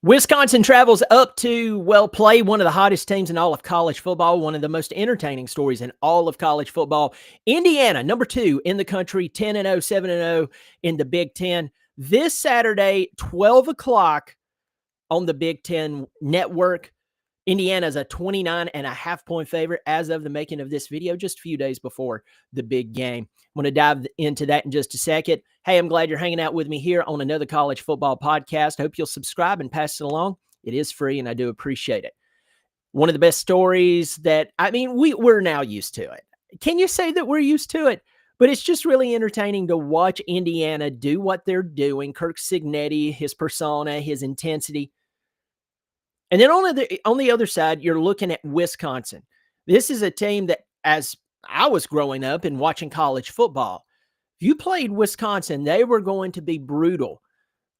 Wisconsin travels up to, well, play one of the hottest teams in all of college football, one of the most entertaining stories in all of college football. Indiana, number 2 in the country, 10-0, 7-0 in the Big Ten. This Saturday, 12 o'clock on the Big Ten Network. Indiana is a 29.5-point favorite as of the making of this video, just a few days before the big game. I'm going to dive into that in just a second. Hey, I'm glad you're hanging out with me here on another college football podcast. I hope you'll subscribe and pass it along. It is free, and I do appreciate it. One of the best stories that, we're now used to it. Can you say that we're used to it? But it's just really entertaining to watch Indiana do what they're doing. Kirk Cignetti, his persona, his intensity. And then on the other side, you're looking at Wisconsin. This is a team that, as I was growing up and watching college football, if you played Wisconsin, they were going to be brutal.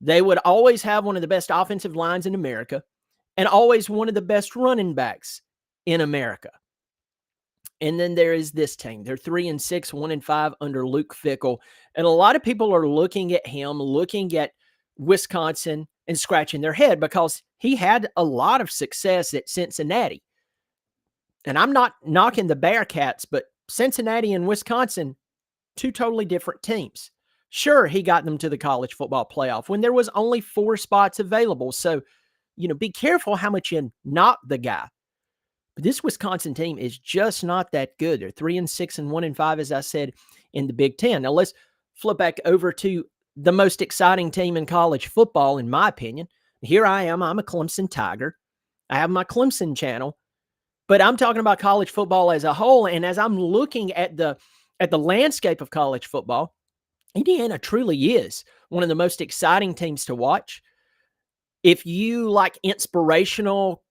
They would always have one of the best offensive lines in America and always one of the best running backs in America. And then there is this team. They're 3-6, 1-5 under Luke Fickell. And a lot of people are looking at him, looking at Wisconsin and scratching their head because he had a lot of success at Cincinnati. And I'm not knocking the Bearcats, but Cincinnati and Wisconsin, two totally different teams. Sure, he got them to the college football playoff when there was only 4 spots available. So, be careful how much you knock the guy. But this Wisconsin team is just not that good. They're 3-6 and 1-5, as I said, in the Big Ten. Now let's flip back over to the most exciting team in college football, in my opinion. Here I am. I'm a Clemson Tiger. I have my Clemson channel, but I'm talking about college football as a whole. And as I'm looking at the landscape of college football, Indiana truly is one of the most exciting teams to watch. If you like inspirational,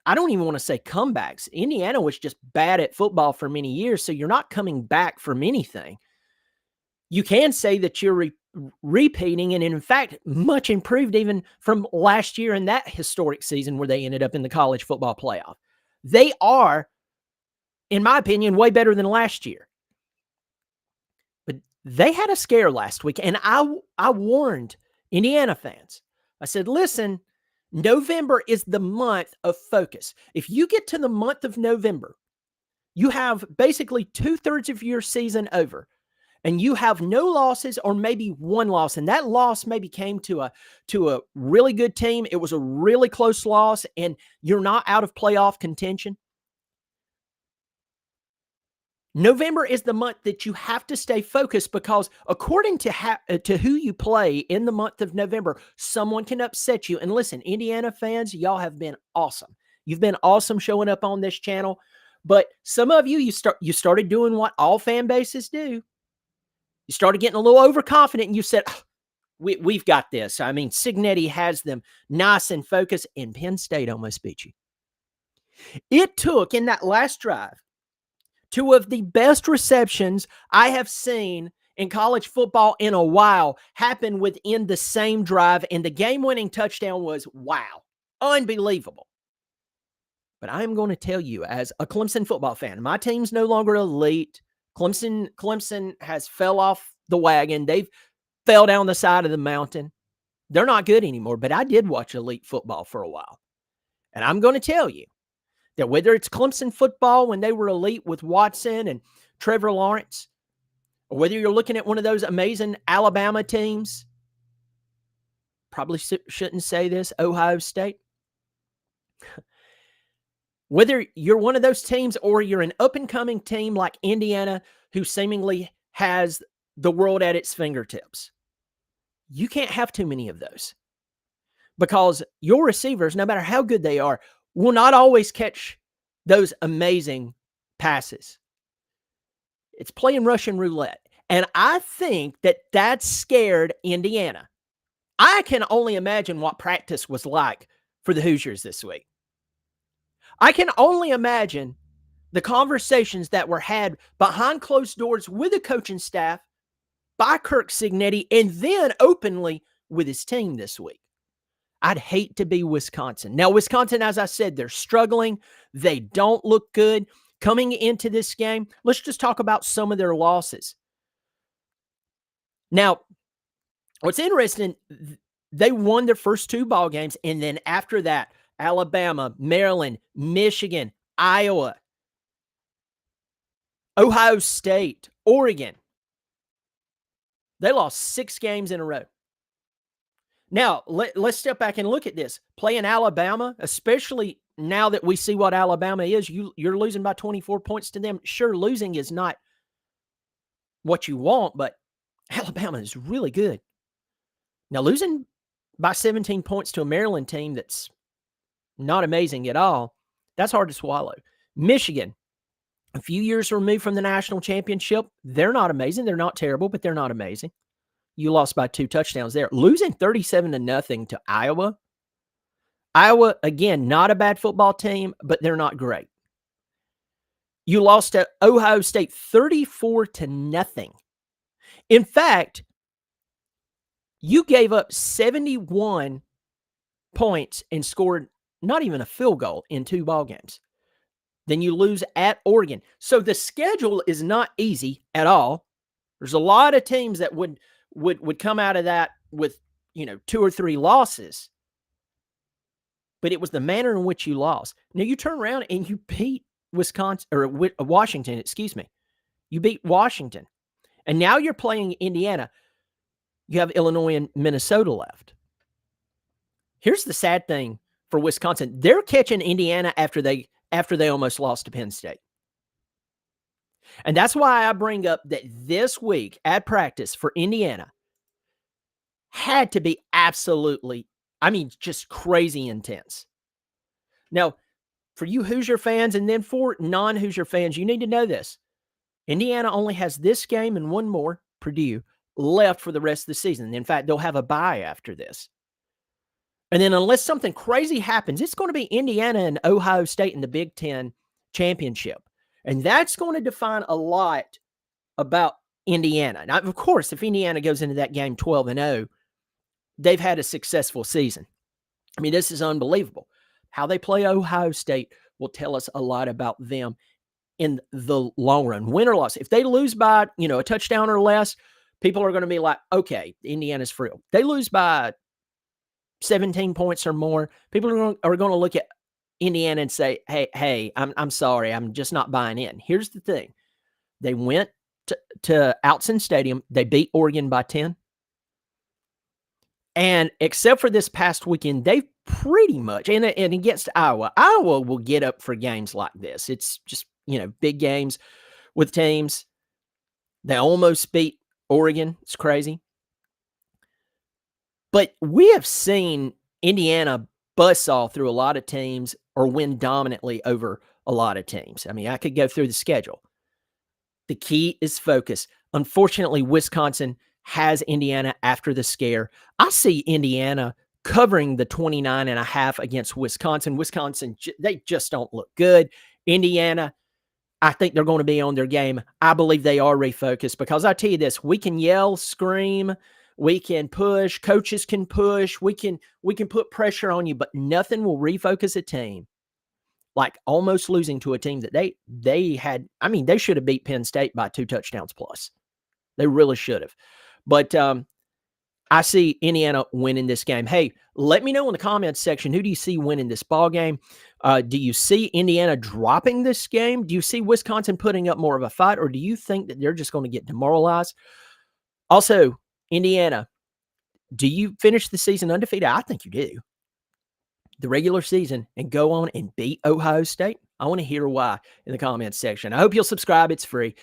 I don't even want to say comebacks. Indiana was just bad at football for many years, so you're not coming back from anything. You can say that you're repeating, and in fact, much improved even from last year in that historic season where they ended up in the college football playoff. They are, in my opinion, way better than last year. But they had a scare last week, and I warned Indiana fans. I said, listen, November is the month of focus. If you get to the month of November, you have basically 2/3 of your season over. And you have no losses or maybe one loss. And that loss maybe came to a really good team. It was a really close loss, and you're not out of playoff contention. November is the month that you have to stay focused because according to who you play in the month of November, someone can upset you. And listen, Indiana fans, y'all have been awesome. You've been awesome showing up on this channel. But some of you started doing what all fan bases do. You started getting a little overconfident and you said, oh, we've got this. Cignetti has them nice and focused, and Penn State almost beat you. It took, in that last drive, 2 of the best receptions I have seen in college football in a while happen within the same drive, and the game-winning touchdown was, wow, unbelievable. But I'm going to tell you, as a Clemson football fan, my team's no longer elite. Clemson has fell off the wagon. They've fell down the side of the mountain. They're not good anymore, but I did watch elite football for a while. And I'm going to tell you that whether it's Clemson football when they were elite with Watson and Trevor Lawrence, or whether you're looking at one of those amazing Alabama teams, probably shouldn't say this, Ohio State, whether you're one of those teams or you're an up-and-coming team like Indiana who seemingly has the world at its fingertips, you can't have too many of those because your receivers, no matter how good they are, will not always catch those amazing passes. It's playing Russian roulette. And I think that scared Indiana. I can only imagine what practice was like for the Hoosiers this week. I can only imagine the conversations that were had behind closed doors with the coaching staff, by Kirk Cignetti, and then openly with his team this week. I'd hate to be Wisconsin. Now, Wisconsin, as I said, they're struggling. They don't look good. Coming into this game, let's just talk about some of their losses. Now, what's interesting, They won their first 2 ball games, and then after that, Alabama, Maryland, Michigan, Iowa, Ohio State, Oregon. They lost 6 games in a row. Now, let's step back and look at this. Playing Alabama, especially now that we see what Alabama is, you're losing by 24 points to them. Sure, losing is not what you want, but Alabama is really good. Now, losing by 17 points to a Maryland team that's not amazing at all, that's hard to swallow. Michigan, a few years removed from the national championship, they're not amazing. They're not terrible, but they're not amazing. You lost by 2 touchdowns there. Losing 37-0 to Iowa. Iowa, again, not a bad football team, but they're not great. You lost to Ohio State 34-0. In fact, you gave up 71 points and scored not even a field goal in 2 ball games. Then you lose at Oregon. So the schedule is not easy at all. There's a lot of teams that would come out of that with, 2 or 3 losses. But it was the manner in which you lost. Now you turn around and you beat Washington, excuse me. You beat Washington. And now you're playing Indiana. You have Illinois and Minnesota left. Here's the sad thing for Wisconsin. They're catching Indiana after they almost lost to Penn State. And that's why I bring up that this week at practice for Indiana had to be absolutely, just crazy intense. Now, for you Hoosier fans and then for non-Hoosier fans, you need to know this. Indiana only has this game and one more, Purdue, left for the rest of the season. In fact, they'll have a bye after this. And then unless something crazy happens, it's going to be Indiana and Ohio State in the Big Ten championship. And that's going to define a lot about Indiana. Now, of course, if Indiana goes into that game 12-0, they've had a successful season. This is unbelievable. How they play Ohio State will tell us a lot about them in the long run. Win or loss. If they lose by, a touchdown or less, people are going to be like, okay, Indiana's for real. They lose by 17 points or more, people are going to look at Indiana and say, hey, I'm sorry, I'm just not buying in. Here's the thing. They went to Autzen Stadium. They beat Oregon by 10. And except for this past weekend, they pretty much, and against Iowa will get up for games like this. It's just, big games with teams. They almost beat Oregon. It's crazy. But we have seen Indiana buzzsaw through a lot of teams or win dominantly over a lot of teams. I could go through the schedule. The key is focus. Unfortunately, Wisconsin has Indiana after the scare. I see Indiana covering the 29.5 against Wisconsin. Wisconsin, they just don't look good. Indiana, I think they're going to be on their game. I believe they are refocused because I tell you this, we can yell, scream, we can push, coaches can push, we can put pressure on you, but nothing will refocus a team like almost losing to a team that they had. They should have beat Penn State by 2 touchdowns plus. They really should have. But I see Indiana winning this game. Hey, let me know in the comments section, who do you see winning this ball game? Do you see Indiana dropping this game? Do you see Wisconsin putting up more of a fight, or do you think that they're just going to get demoralized? Also, Indiana, do you finish the season undefeated? I think you do. The regular season and go on and beat Ohio State? I want to hear why in the comments section. I hope you'll subscribe. It's free.